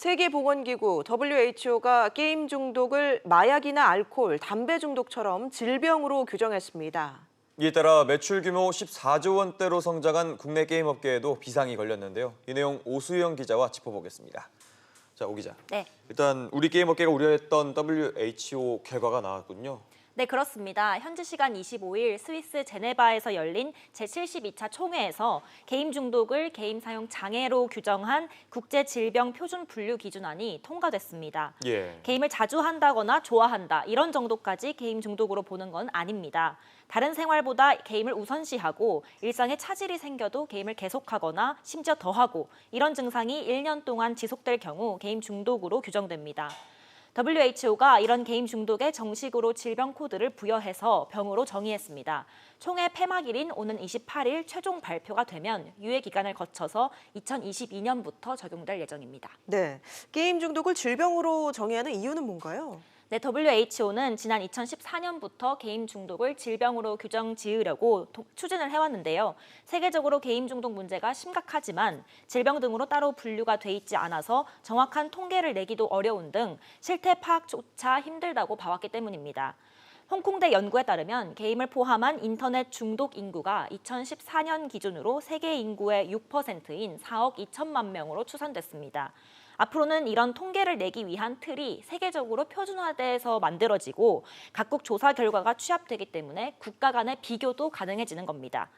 세계보건기구 WHO가 게임 중독을 마약이나 알코올, 담배 중독처럼 질병으로 규정했습니다. 이에 따라 매출 규모 14조 원대로 성장한 국내 게임 업계에도 비상이 걸렸는데요. 이 내용 오수영 기자와 짚어보겠습니다. 자, 오 기자. 네. 일단 우리 게임 업계가 우려했던 WHO 결과가 나왔군요. 네, 그렇습니다. 현지 시간 25일 스위스 제네바에서 열린 제72차 총회에서 게임 중독을 게임 사용 장애로 규정한 국제질병표준분류기준안이 통과됐습니다. 예. 게임을 자주 한다거나 좋아한다 이런 정도까지 게임 중독으로 보는 건 아닙니다. 다른 생활보다 게임을 우선시하고 일상에 차질이 생겨도 게임을 계속하거나 심지어 더하고 이런 증상이 1년 동안 지속될 경우 게임 중독으로 규정됩니다. WHO가 이런 게임 중독에 정식으로 질병 코드를 부여해서 병으로 정의했습니다. 총회 폐막일인 오는 28일 최종 발표가 되면 유예 기간을 거쳐서 2022년부터 적용될 예정입니다. 네, 게임 중독을 질병으로 정의하는 이유는 뭔가요? 네, WHO는 지난 2014년부터 게임 중독을 질병으로 규정 지으려고 추진을 해왔는데요. 세계적으로 게임 중독 문제가 심각하지만 질병 등으로 따로 분류가 돼 있지 않아서 정확한 통계를 내기도 어려운 등 실태 파악조차 힘들다고 봐왔기 때문입니다. 홍콩대 연구에 따르면 게임을 포함한 인터넷 중독 인구가 2014년 기준으로 세계 인구의 6%인 4억 2천만 명으로 추산됐습니다. 앞으로는 이런 통계를 내기 위한 틀이 세계적으로 표준화돼서 만들어지고 각국 조사 결과가 취합되기 때문에 국가 간의 비교도 가능해지는 겁니다.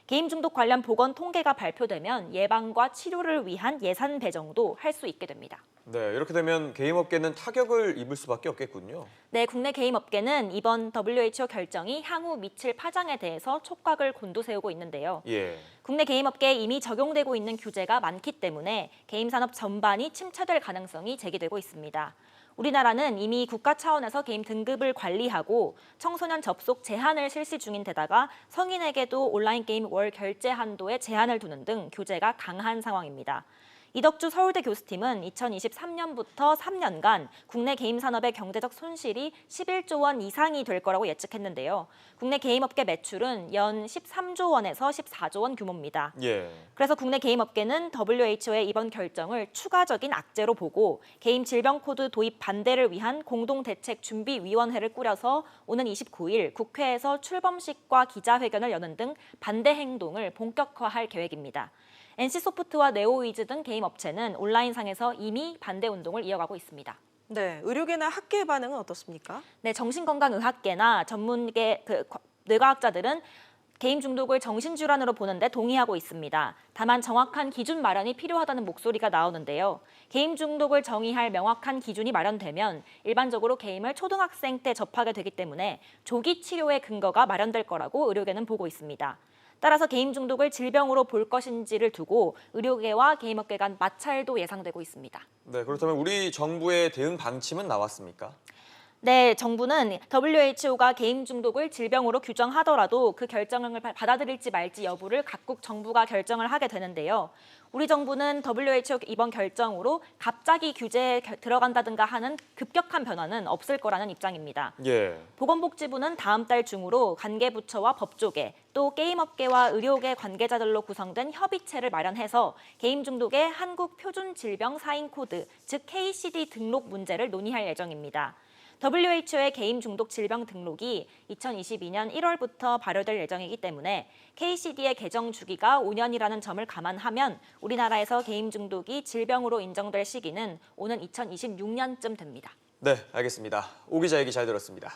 게임 중독 관련 보건 통계가 발표되면 예방과 치료를 위한 예산 배정도 할 수 있게 됩니다. 네, 이렇게 되면 게임 업계는 타격을 입을 수밖에 없겠군요. 네, 국내 게임 업계는 이번 WHO 결정이 향후 미칠 파장에 대해서 촉각을 곤두세우고 있는데요. 예. 국내 게임 업계에 이미 적용되고 있는 규제가 많기 때문에 게임 산업 전반이 침체될 가능성이 제기되고 있습니다. 우리나라는 이미 국가 차원에서 게임 등급을 관리하고 청소년 접속 제한을 실시 중인 데다가 성인에게도 온라인 게임 월 결제 한도에 제한을 두는 등 규제가 강한 상황입니다. 이덕주 서울대 교수팀은 2023년부터 3년간 국내 게임 산업의 경제적 손실이 11조 원 이상이 될 거라고 예측했는데요. 국내 게임 업계 매출은 연 13조 원에서 14조 원 규모입니다. 예. 그래서 국내 게임 업계는 WHO의 이번 결정을 추가적인 악재로 보고 게임 질병 코드 도입 반대를 위한 공동대책준비위원회를 꾸려서 오는 29일 국회에서 출범식과 기자회견을 여는 등 반대 행동을 본격화할 계획입니다. NC소프트와 네오위즈 등 게임 업체는 온라인상에서 이미 반대 운동을 이어가고 있습니다. 네, 의료계나 학계 반응은 어떻습니까? 네, 정신건강의학계나 전문계 뇌과학자들은 게임 중독을 정신질환으로 보는데 동의하고 있습니다. 다만 정확한 기준 마련이 필요하다는 목소리가 나오는데요. 게임 중독을 정의할 명확한 기준이 마련되면 일반적으로 게임을 초등학생 때 접하게 되기 때문에 조기 치료의 근거가 마련될 거라고 의료계는 보고 있습니다. 따라서 게임 중독을 질병으로 볼 것인지를 두고 의료계와 게임업계 간 마찰도 예상되고 있습니다. 네, 그렇다면 우리 정부의 대응 방침은 나왔습니까? 네, 정부는 WHO가 게임 중독을 질병으로 규정하더라도 그 결정을 받아들일지 말지 여부를 각국 정부가 결정을 하게 되는데요. 우리 정부는 WHO 이번 결정으로 갑자기 규제에 들어간다든가 하는 급격한 변화는 없을 거라는 입장입니다. 예. 보건복지부는 다음 달 중으로 관계부처와 법조계, 또 게임업계와 의료계 관계자들로 구성된 협의체를 마련해서 게임 중독의 한국 표준 질병 사인 코드, 즉 KCD 등록 문제를 논의할 예정입니다. WHO의 게임 중독 질병 등록이 2022년 1월부터 발효될 예정이기 때문에 KCD의 개정 주기가 5년이라는 점을 감안하면 우리나라에서 게임 중독이 질병으로 인정될 시기는 오는 2026년쯤 됩니다. 네, 알겠습니다. 오 기자 얘기 잘 들었습니다.